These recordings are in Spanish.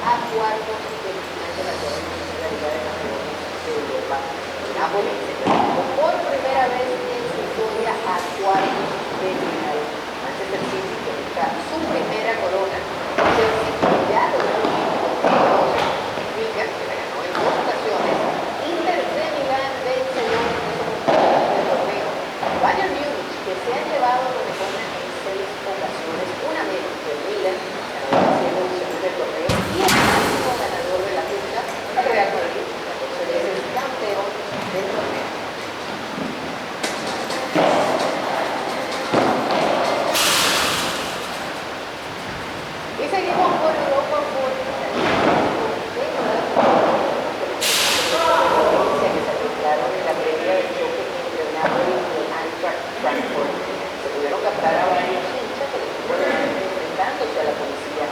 a cuartos de final de la Liga de Campeones de Europa. Napoli se clasificó por primera vez en su historia a cuartos de final. Manchester City busca su primera corona. Chelsea ya logró Benfica, que la ganó en 2 ocasiones. Inter de Milán vence del torneo. Bayern Múnich, que se ha llevado a Corona en 6 ocasiones, una menos que el Milan, ganador de 7 ediciones del torneo, y el máximo ganador de la Liga, el Real Madrid, 14 veces campeón del torneo. Y seguimos por Europa por que se filtraron en la previa del choque entre el Napoli y el Eintracht Frankfurt. Se pudieron captar a varios hinchas que estuvieron enfrentándose a la policía.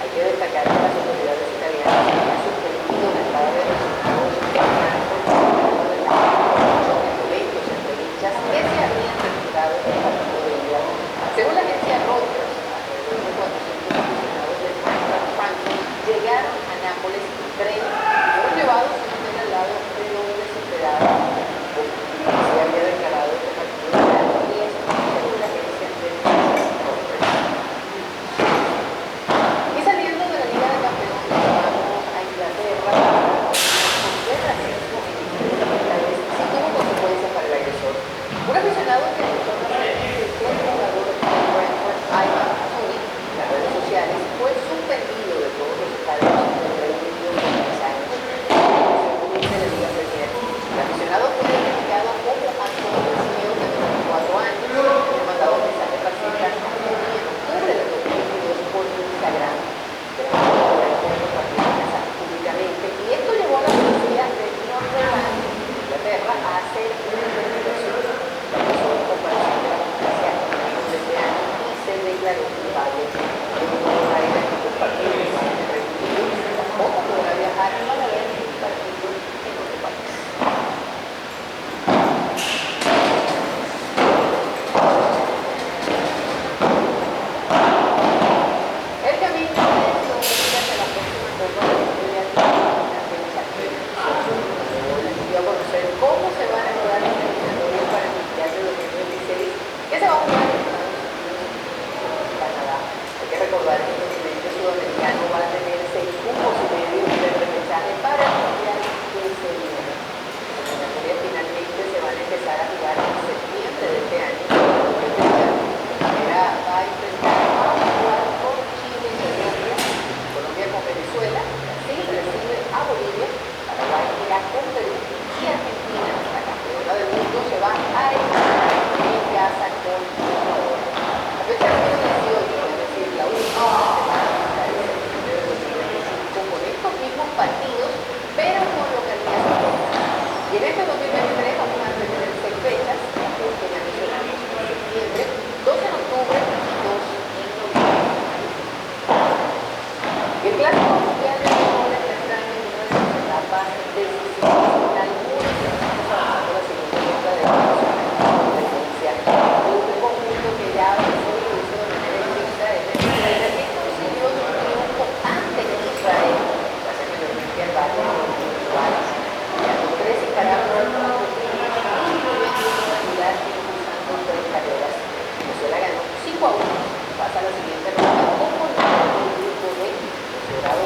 Hay que destacar que las autoridades italianas han suspendido la entrada de aficionados de Frankfurt por el choques violentos entre hinchas que se habían retirado del partido de ida. Según la agencia Reuters, alrededor de 400 aficionados del Eintracht Frankfurt llegaron a Nápoles en tren y fueron llevados a un hotel al lado de donde se hospedaba. Se había declarado este partido ilegal y esto según la agencia de Reuters. Y saliendo de la Liga de Campeones, vamos a Inglaterra donde el racismo esta vez sí tuvo consecuencias para el agresor. Un aficionado que anotó rápidamente el jugador de Brentford, Ivan Toney, en las redes sociales, fue suspendido de todos los estadios del Reino Unido por 3 años. Según dice la Liga Premier, el aficionado fue identificado como Antonio Simeone, de 24 años, que le mandaba un mensaje racista a Toney en octubre del 2022 por Instagram. Públicamente, y esto llevó a la policía de Northern Inglaterra a hacer una investigación. La persona compareció de la justicia en mayo de este año y se declaró culpable. No hay registros partidos en el Reino Unido, tampoco podrá viajar para ver un partido en otro país. El camino de Sudamérica hacia la próxima Copa del Mundo de Argentina dio a conocer cómo se van a jugar las eliminatorias para el Mundial de 2026, que se va a jugar en Estados Unidos y Canadá. Hay que recordar que el continente sudamericano va a tener 6 cupos y medio de repechaje para el Mundial que se viene. Las eliminatorias finalmente se van a empezar a jugar en septiembre de este año. La primera va a enfrentar a Uruguay con Chile y Colombia, Colombia con Venezuela, Brasil recibe a Bolivia, Paraguay irá con Perú y Argentina, la campeona del mundo, se va a enfrentar en casa con Ecuador. La fecha número 18, es decir, la última semana hasta el septiembre de 2025, con estos mismos partidos, pero con localidad diferente. Y en este 2023 vamos a tener 6 fechas, las que ya mencionamos en septiembre, 2 en octubre y 2 en noviembre. El Clásico Mundial de Fútbol está en una de las etapas decisivas en algunos equipos avanzando la siguiente ronda de la competencia. Un conjunto que ya avanzó y lo hizo de manera invicta es Venezuela, que consiguió un triunfo ante Israel, gracias mayormente al barrio de los individuales. Ganó 3 y Caracas incluyendo una regular y impulsando 3 carreras. Venezuela ganó 5-1, pasa a la siguiente ronda como el grupo de considerado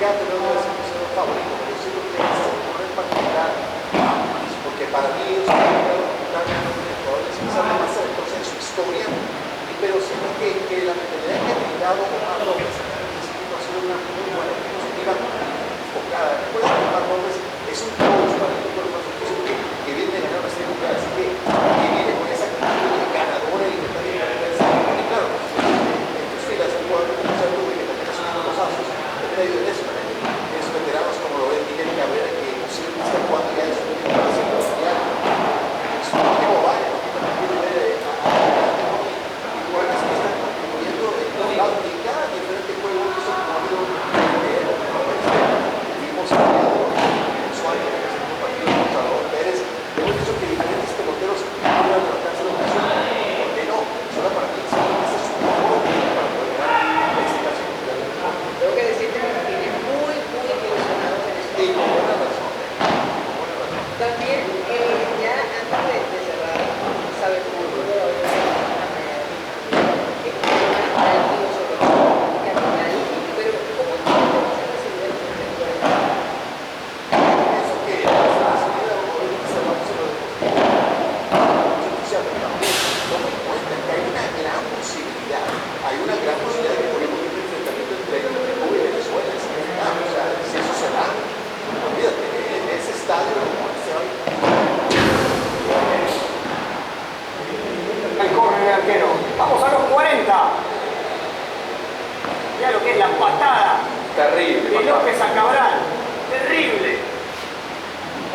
teatro no es mi museo favorito, pero sí lo que es uno en particular, porque para mí es un más entonces en su historia, pero siento que la mentalidad que ha brindado Omar López ha sido una muy buena, positiva, enfocada. Recuerda que Omar López es un coach para el equipo de los que viene de ganar una serie mundial, así que viene con esa actitud ganadora y libertad de competencia. Y claro, en tus filas un jugador como José Luis, que también es uno de los asos, también hay de eso, esos veteranos como lo es Miguel Cabrera, que posiblemente está jugando ya en su último mundial. Es un equipo vaya, que también quiere ver y jugadores que están contribuyendo en todos lados, y cada diferente juego que se ha promovido vimos a Suárez, que se un partido con Salvador Pérez. Hemos dicho que diferentes peloteros puedan levantarse la ocasión. ¿Por qué no? Solo para mí, ese es un mejor para poder ganar este caso mundial. Tengo que decirte que me tiene muy, muy ilusionado en esto. Y con buena razón. También, ya antes de cerrar, sabes, como tú lo ves, pero ¿cómo tú te vas a recibir el proyecto? Pienso que la salida hoy cerramos en lo deportivo. También tomo en cuenta que hay una gran posibilidad de que por ejemplo un enfrentamiento entre Cuba y Venezuela en semifinal. O sea, si eso se da, olvídate, en ese estadio se va a ir. Ahí corre el arquero. Vamos a los 40. Mira lo que es la patada Terrible. de López a Cabral. Terrible.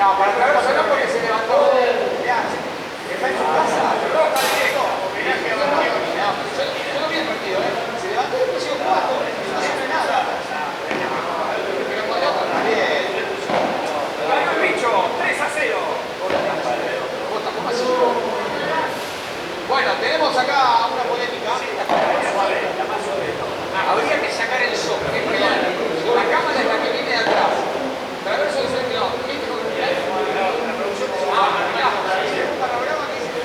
No, para Traverso no, porque se levantó. Mirá, está en su casa. No, está directo. Yo no vi el partido, se levantó y pusieron 4. No hace nada. Pero podría estar bien. Ganó el bicho. 3-0. ¿Cómo así? Bueno, tenemos acá una polémica. Habría que sacar el software. La cámara es la que viene de atrás. Traverso dice que no. ¿Viste cómo mirá? La producción de mirá. Segunda programa que dice que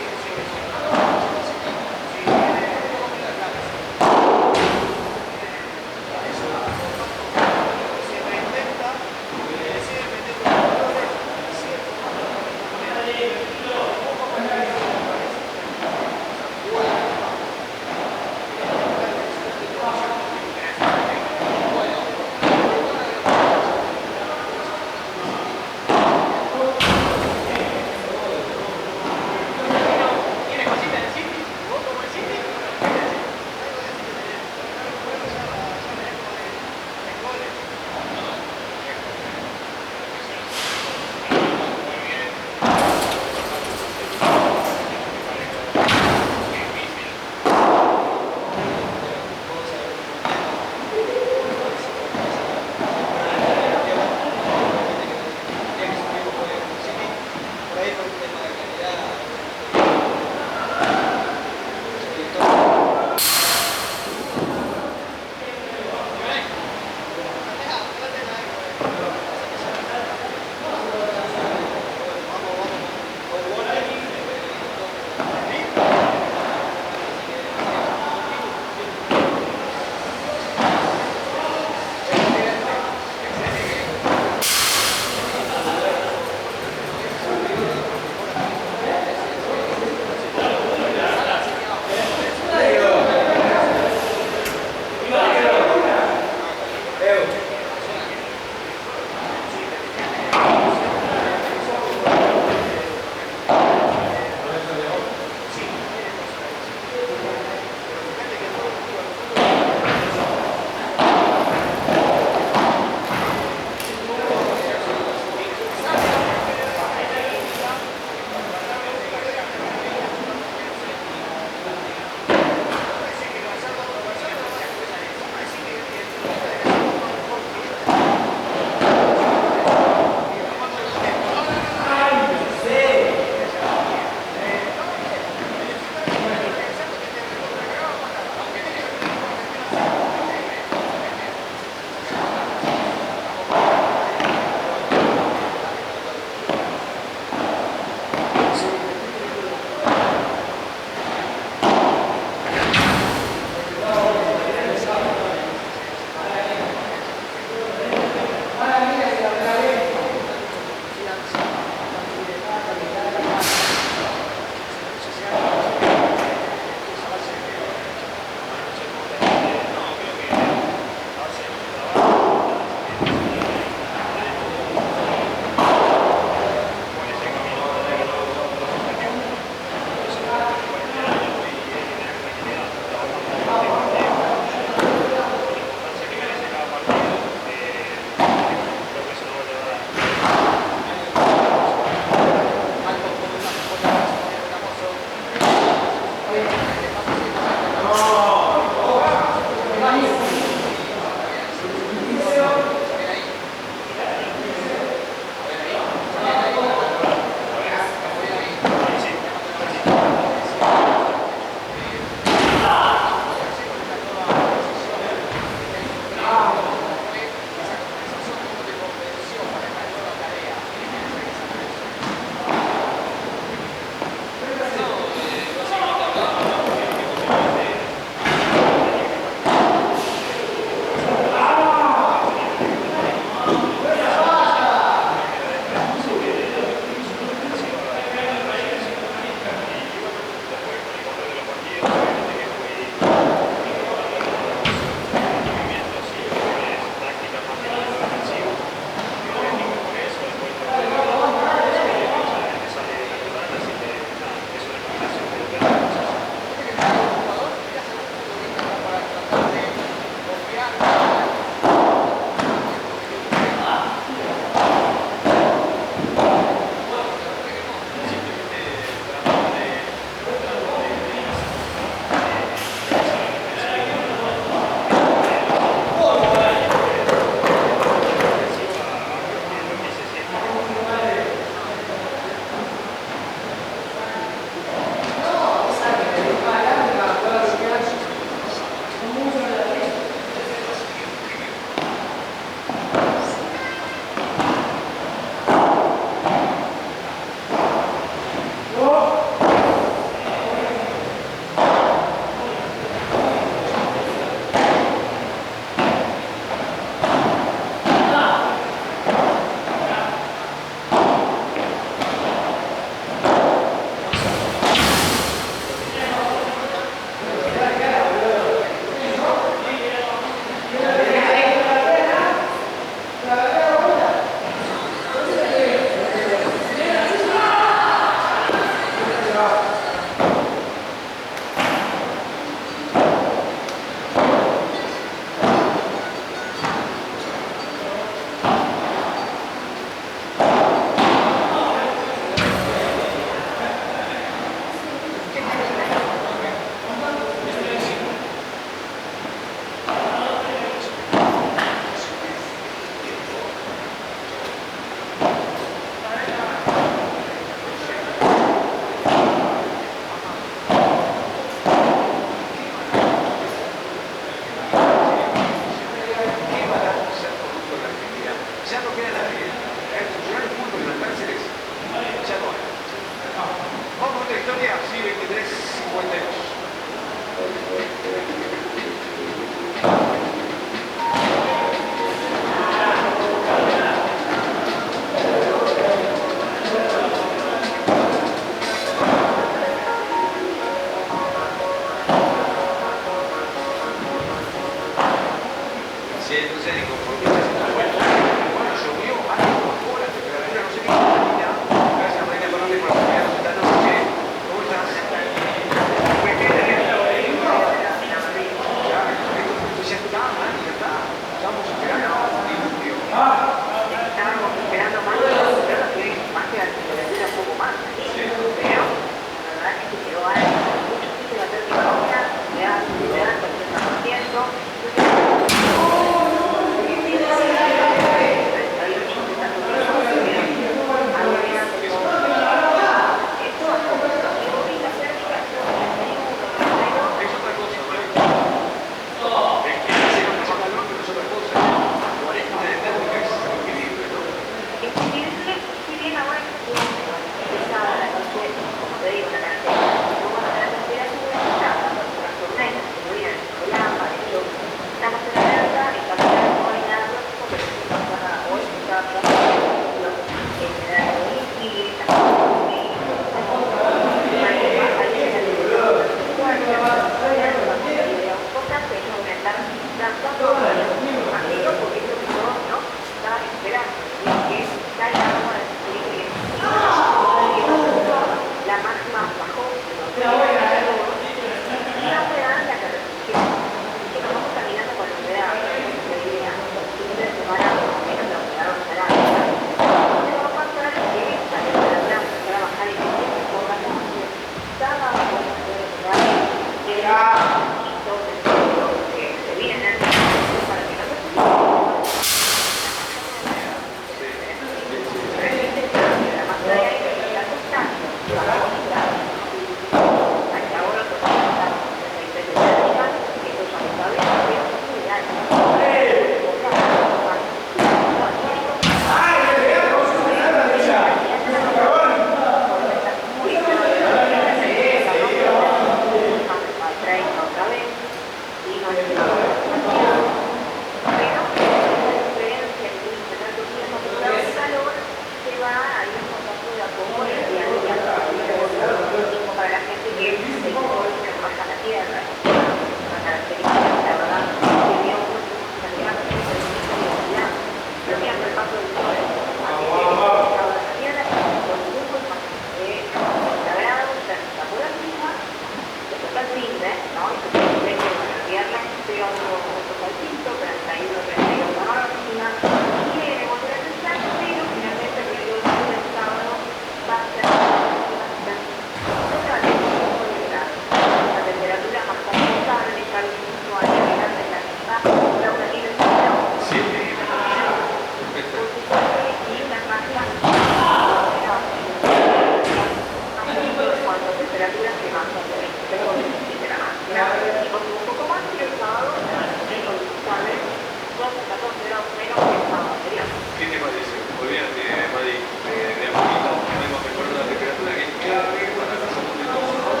un poco más y el sábado, ¿sabes? 12, 14 grados menos que el sábado anterior. ¿Qué te parece? Olvídate, Madi, de a poquito vamos mejorando la temperatura, que es clave para la salud de todos.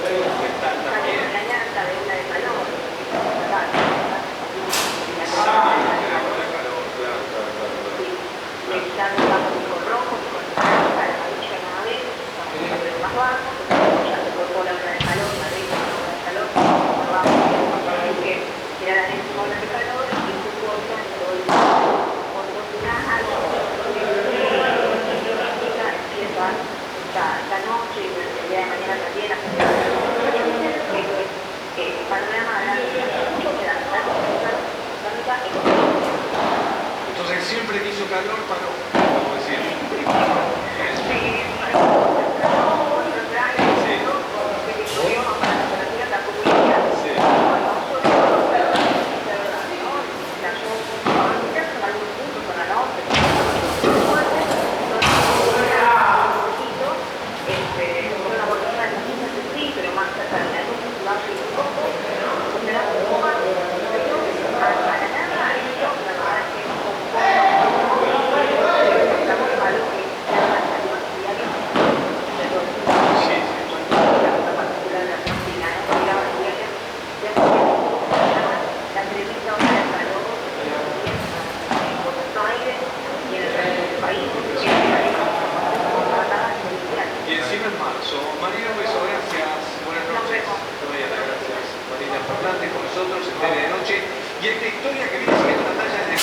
Está también. Mañana está de una de calor, está con rojo, con naranja, la amarilla no vez, estamos más bajo, ya se cortó la hora de calor, Madrid la hora de calor, así que quedan en esta hora de calor y se cortan todo el día. Cuando una algo empieza esta noche y el día de mañana también a el panorama de la queda Entonces siempre que hizo calor paró, como decir. Y encima en marzo. Marina, un beso, gracias. Buenas noches. Gracias. Marina Fernández con nosotros en Tele de Noche. Y esta historia que viene siguiendo la talla de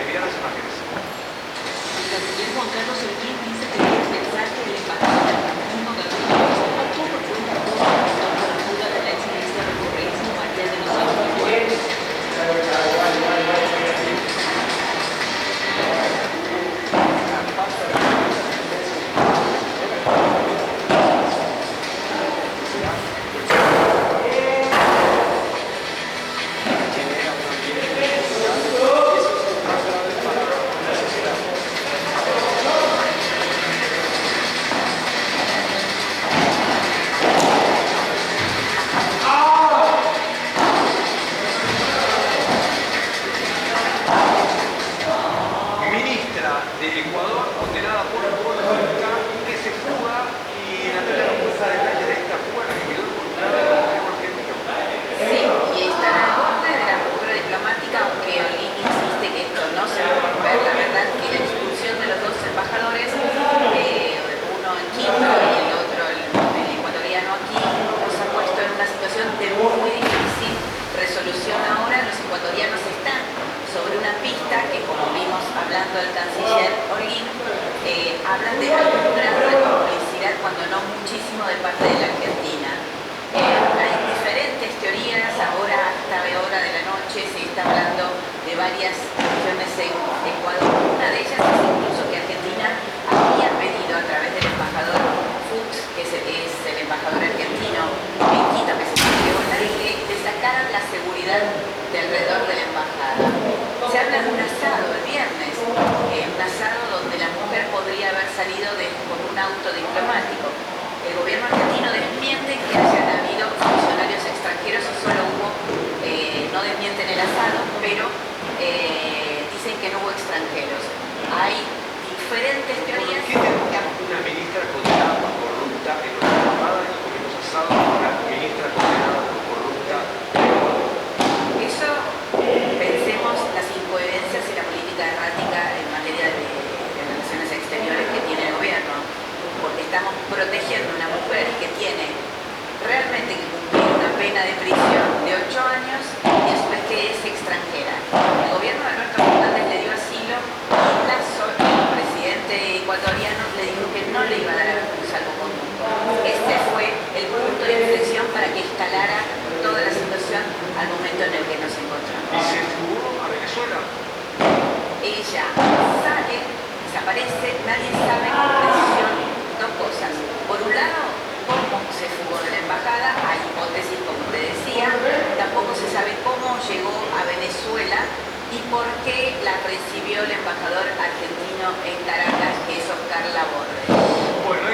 mirar las imágenes. El canciller Juan Carlos Holguín dice que debe expresarse del embajador argentino Gabriel Bosco por cuenta de la fuga de la exministra de Correísmo María de los Ángeles. Ministra de Ecuador condenada por corrupta que se fuga y Natalia nos cuenta detalles de esta fuga que quedó involucrada en el gobierno argentino. Sí, y está al borde de la ruptura diplomática, aunque Holguín insiste que esto no se va a romper. La verdad que la expulsión de los dos embajadores, uno en Quito y el otro, el ecuatoriano aquí, nos ha puesto en una situación de muy difícil resolución ahora. Los ecuatorianos están sobre una pista que, como vimos hablando del canciller Holguín, hablan de algún grado de complicidad, cuando no muchísimo, de parte de la Argentina. Hay diferentes teorías, ahora a esta hora de la noche se está hablando de varias regiones en Ecuador. Una de ellas es incluso que Argentina había pedido a través del embajador Fuchs, que es el embajador argentino en Quito, que se escribió en la que le sacaran la seguridad de alrededor de la embajada. Se habla de un asado el viernes, un asado donde la mujer podría haber salido con un auto diplomático. El gobierno argentino desmiente que hayan habido funcionarios extranjeros y solo hubo, no desmienten el asado, pero dicen que no hubo extranjeros. Hay diferentes teorías. ¿Por qué tenemos una ministra condenada por corrupta en nuestra embajada y comimos asado a una ministra condenada por corrupta en Ecuador? Eso, pensemos las incoherencias y la política errática en materia de relaciones exteriores que tiene el gobierno, porque estamos protegiendo a una mujer que tiene realmente que cumplir una pena de prisión de 8 años y a su vez que es extranjera. El gobierno de Alberto Fernández le dio asilo y Lasso, el presidente ecuatoriano, le dijo que no le iba a dar un salvoconducto. Este fue el punto de inflexión para que escalara toda la situación al momento en el que nos encontramos. ¿Y se fugó a Venezuela? Ella sale, desaparece, nadie sabe con precisión dos cosas. Por un lado, cómo se fugó de la embajada, hay hipótesis, como te decía, tampoco se sabe cómo llegó a Venezuela y por qué la recibió el embajador argentino en Caracas, que es Oscar Laborde. Bueno,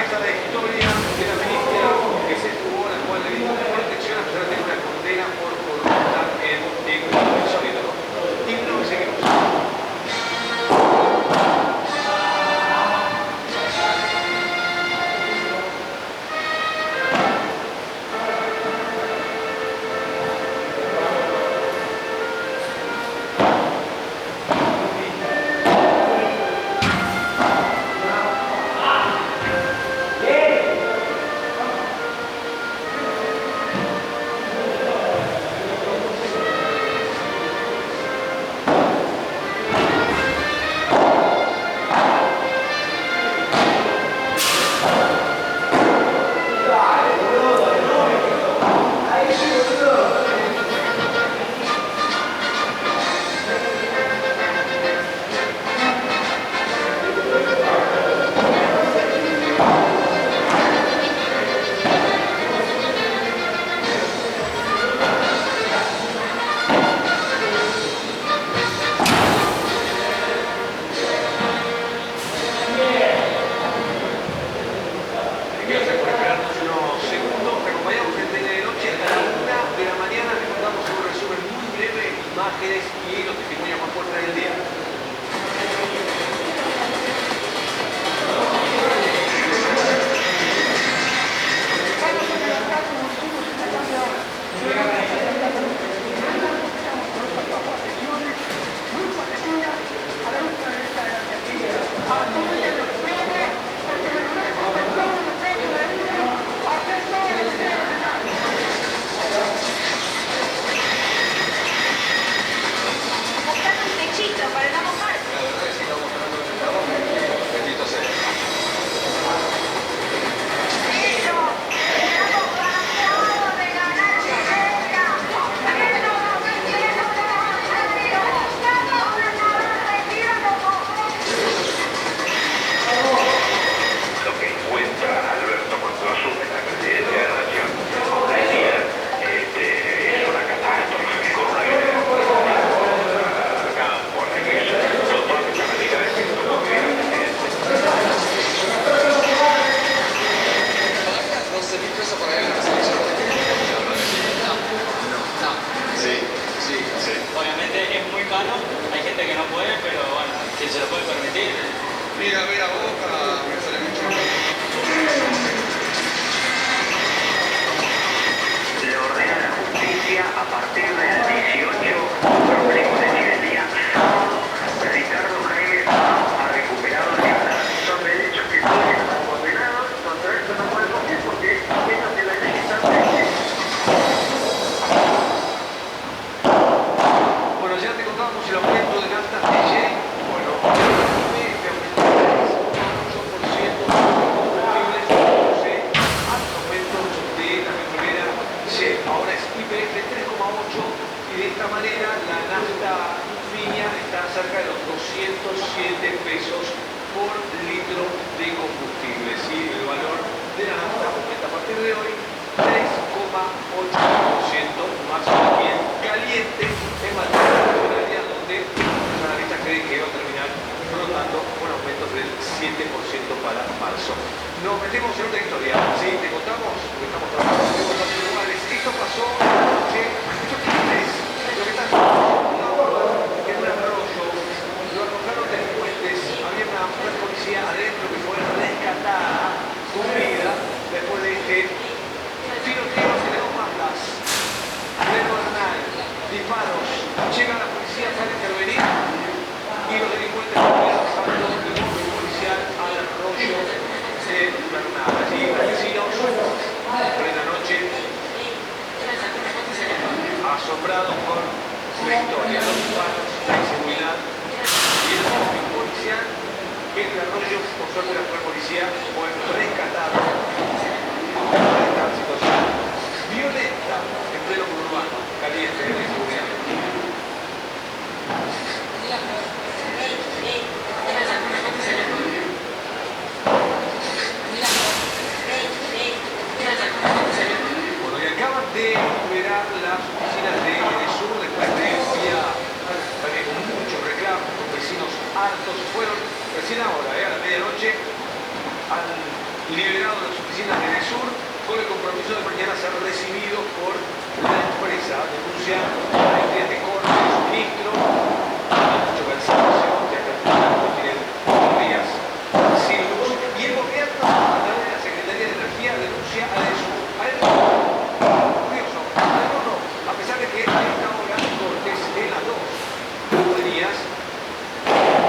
y de esta manera la nafta fina está cerca de los 207 pesos por litro de combustible. ¿Sí? El valor de la nafta aumenta a partir de hoy 3,8%, más bien caliente en materia de donde los analistas creen que va a terminar flotando con aumentos del 7% para marzo. Nos metemos en otra historia, ¿sí? Te contamos, porque estamos trabajando en otros lugares. Esto pasó anoche, muchos clientes, lo que están en un arroyo, lo arrojaron delincuentes, había una policía adentro que fue rescatada con vida después de este tiroteo de dos bandas, Bernal, disparos, llega la policía para intervenir y los delincuentes fueron bajando del móvil policial al arroyo de Bernal. Allí los vecinos, plena noche, asombrados por la historia, los disparos, la inseguridad y el móvil policial en el arroyo. Por suerte la policía fue rescatada de esta situación violenta en pleno urbano, caliente de inseguridad. Bueno, y acaban de liberar las oficinas de Edesur después de un día también con muchos reclamos, con vecinos hartos. Fueron recién ahora, a la medianoche, han liberado las oficinas de Edesur con el compromiso de mañana ser recibidos por la empresa. Denuncian las días de corte de suministro, mucho cansancio, ya que tienen días sin luz. Y el gobierno, a través de la Secretaría de Energía, denuncia a Edesur. Curioso, no, a pesar de que a esta hora cortes en las dos tuberías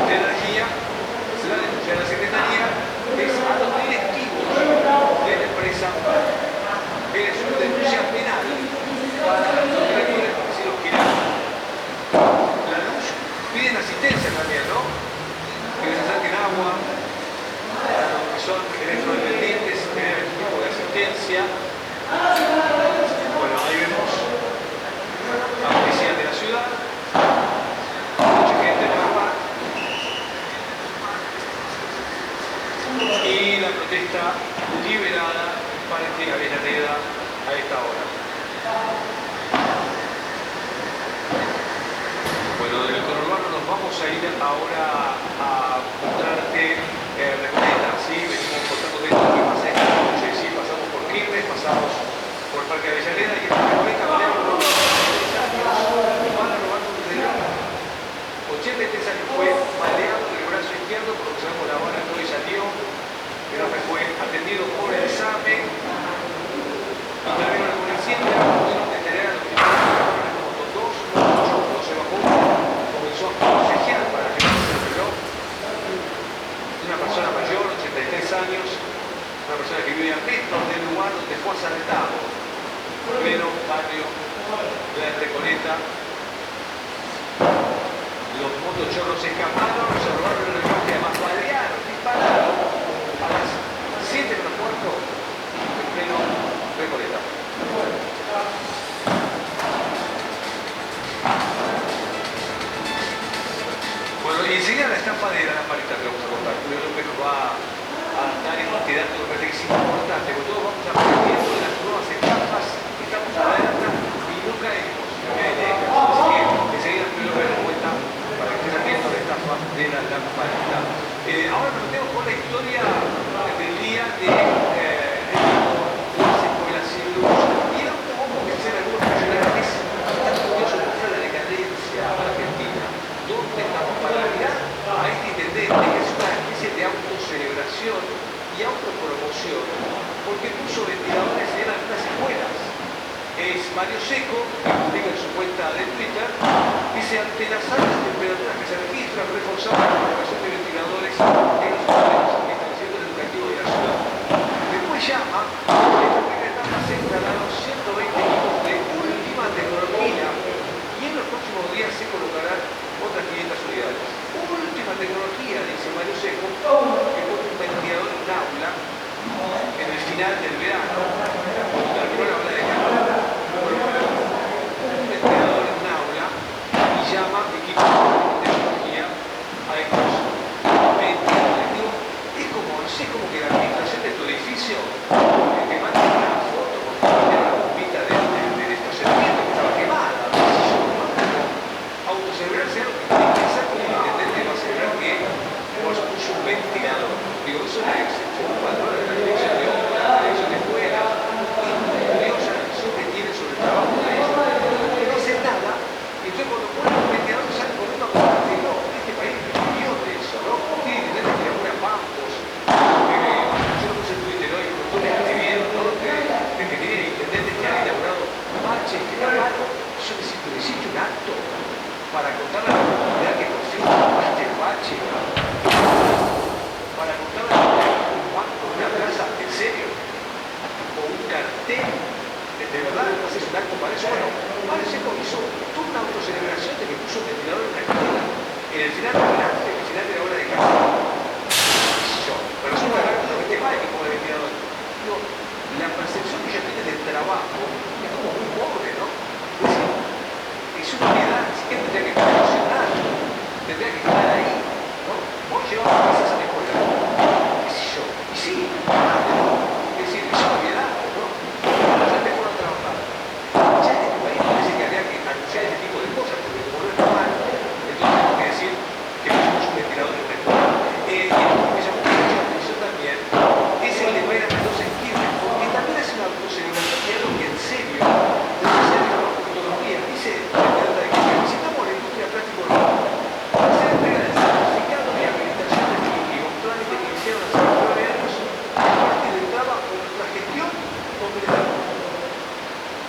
de energía, la denuncia de la Secretaría es a los directivos de la empresa. Es una denuncia penal para los directores, si los quieren. La luz, piden asistencia también, ¿no? Que les acerquen agua, que son electrodependientes, tener algún tipo de asistencia. Bueno, ahí vemos a la policía de la ciudad, mucha gente en la paz, y la protesta liberada para que Avellaneda a esta hora. Bueno, del conurbano nos vamos a ir ahora a mostrarte Recoleta, ¿sí? Venimos contando de esto que pasa esta noche, ¿sí? Pasamos por Quilmes, pasamos por Parque Avellaneda y esta Recoleta van a robar un reloj. 83 años fue baleado en el brazo izquierdo, por lo que sabemos la bala hoy salió. El hombre fue atendido por el SAME y también una policía de la función de tener a los militares como dos, no se bajó, comenzó a forcejear para llevarse el reloj. Una persona mayor, 83 años, una persona que vive a metros del lugar donde fue asaltado, pleno barrio de la Recoleta. Los motochorros escaparon, se robaron el reloj y además balearon, dispararon a las 7 menos cuarto en pleno Recoleta. Bueno, y enseguida la estampa de la lamparita que vamos a contar. Julio López nos va a dar este dato que es importante, porque todos vamos aprendiendo de las nuevas etapas que estamos adelantando y no caemos. Así que enseguida Julio López nos cuenta para que estén atentos a la etapa de la lamparita. Ahora nos metemos con la historia del día de las escuelas sin luz. Y era un poco que dicen algunos funcionarios, es tan curioso mostrar la decadencia argentina. ¿Dónde estamos? Para mirar a este intendente que es una especie de autocelebración y autopromoción, porque puso ventiladores en algunas escuelas. Es Mario Seco, que publica en su cuenta de Twitter, dice: ante las altas temperaturas que se registran, reforzamos la colocación de ventiladores en los establecimientos educativos de la ciudad. Después llama, en esta primera etapa se instalaron 120 equipos de última tecnología y en los próximos días se colocarán otras 500 unidades. Última tecnología, dice Mario Seco, que pone un ventilador en un aula en el final del verano, cuando terminó la ola de calor. Un ventilador en un aula blanco para eso. Bueno, ahora se hizo toda una autocelebración de que puso un ventilador en la escuela. En el final de la obra de casa. Pero resulta que esté mal que ponga el ventilador. Digo, la percepción que ella tiene del trabajo es como muy pobre, ¿no? Es decir, es una unidad, ni siquiera tendría que funcionar, tendría que estar ahí, ¿no? Vos llevabas cosas a la escuela, qué sé yo, y sí, es decir, es una unidad, ¿no? Ya te fueron a trabajar. Ya en este país parece que habría que anunciar ese tipo de cosas, porque como no está mal, entonces tengo que decir que pusimos un ventilador en la escuela. Y algo que llamó mucho la atención también es el de Mayra Mendoza Esquirre, porque también hace una autocelebración de algo que en serio debe ser el trabajo de todos los días. Dice visitamos la industria plástico para hacer entrega del certificado de habilitación definitiva, un trámite que iniciaron hace 9 años a partir del trabajo de nuestra gestión con Greta.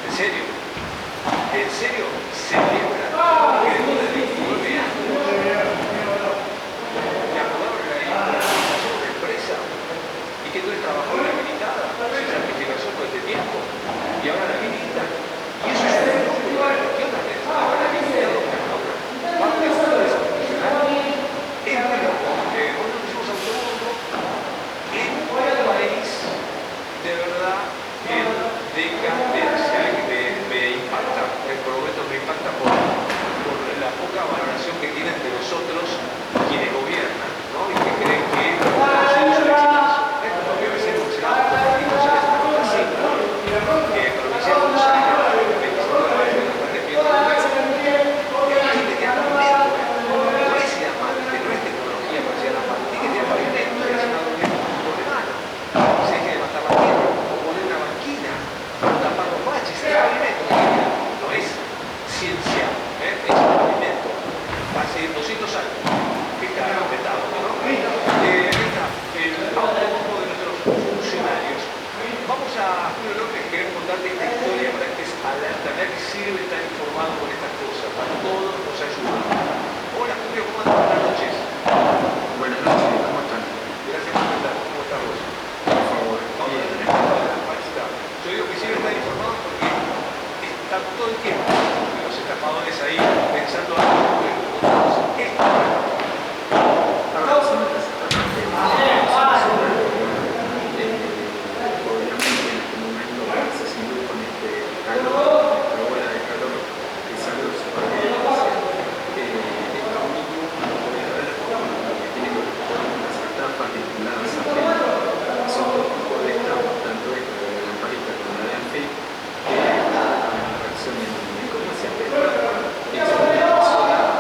¿En serio? ¿En serio? Celebra que después de 29 años le aprobaron la habilitación de empresa y que entonces trabajó inhabilitada sin certificación todo este tiempo y ahora la habilitan? Y eso es un fenómeno de la gestión también. Ahora la habilitado va a ser profesional. Es muy loco. Hoy nos pusimos autobombo en un país de verdad en decadencia que me impacta. Por momentos me impacta por la poca valoración que tienen de nosotros quienes gobiernan, ¿no? Y que creen que nosotros somos exitosos. Esto es lo que a veces consideramos como políticos en esta nota así, ¿no? Provincial de Buenos Aires, 25 de mayo, la parte de tiene que dar pavimento, no es ir a mal, no es tecnología para ir a mal, tiene que tener pavimento y hacer una doble de mano. Se hay que levantar la tierra, o poner una banquina, o tapar los baches, es pavimento, no es ciencia, es pavimento. Hace 200 años que está inventado, ¿no? Ahí está el autobombo de nuestros funcionarios. Vamos a Julio López, queremos contarte esta historia para que es alerta, ¿verdad? Que sirve estar informado con estas cosas, para todos nos ayuda. Hola Julio, ¿cómo andas? Buenas noches. Buenas noches, ¿cómo están? Gracias por estar, ¿cómo estás vos? Por favor. Vamos a tener la capacita. Yo digo que sirve estar informado porque está todo el tiempo los estafadores ahí pensando algo que nosotros obviamente en este momento se haciendo con este calor, esta ola de calor, es algo súper bien. Esto mismo lo voy a ver con lo que tiene que ver con las estafas vinculadas a FED. Son dos tipos de estafas, tanto esta de la lamparita como la de ANFIP, que la reacción en cómo se apela es una persona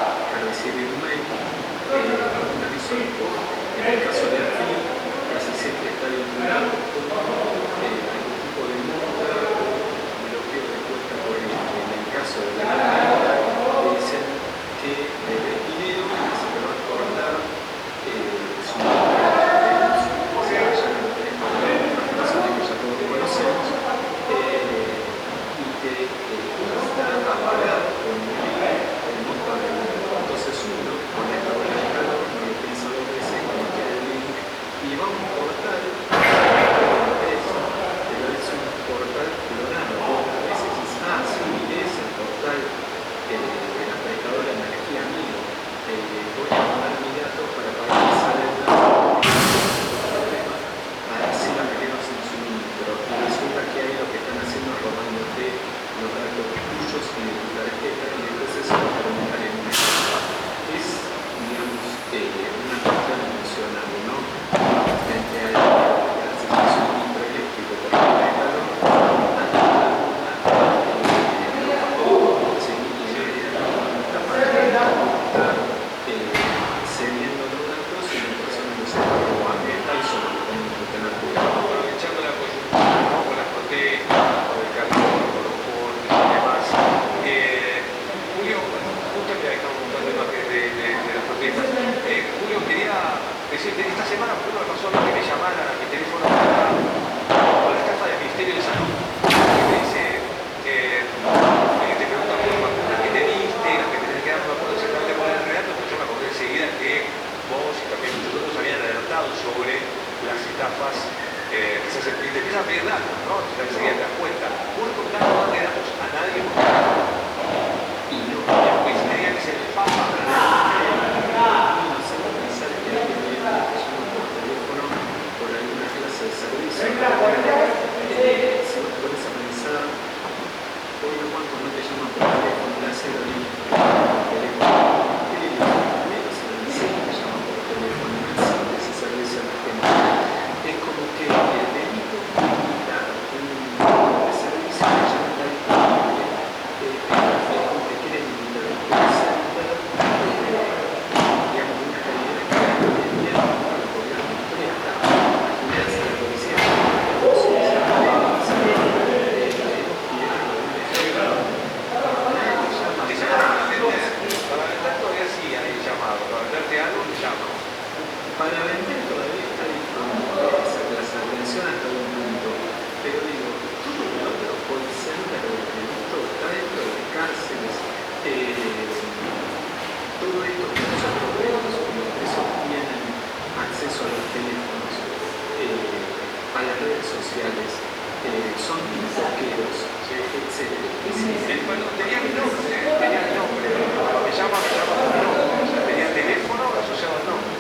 Bueno, tenía mi nombre, tenía mi nombre. Me llama por mi nombre. O sea, tenía teléfono asociado al nombre.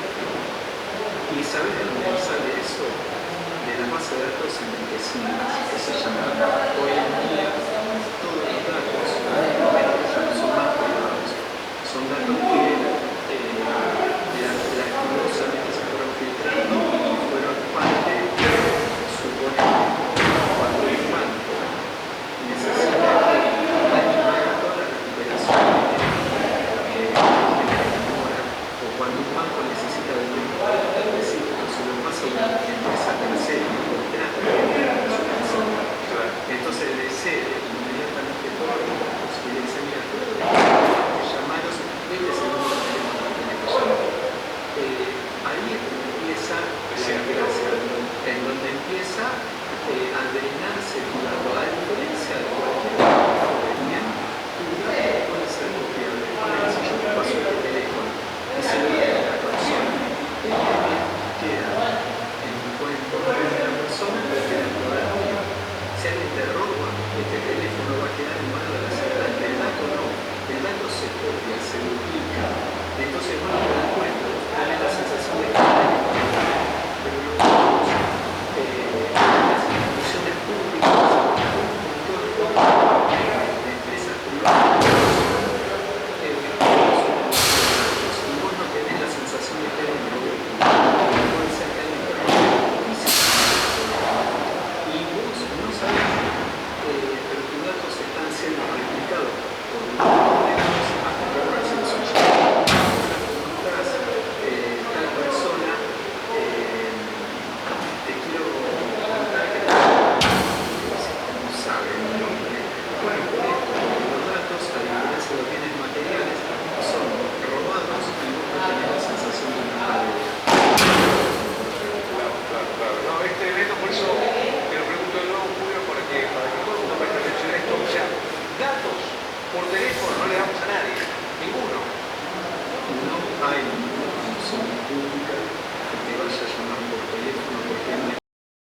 ¿Y sabes de dónde sale eso? De la base de datos enriquecidas.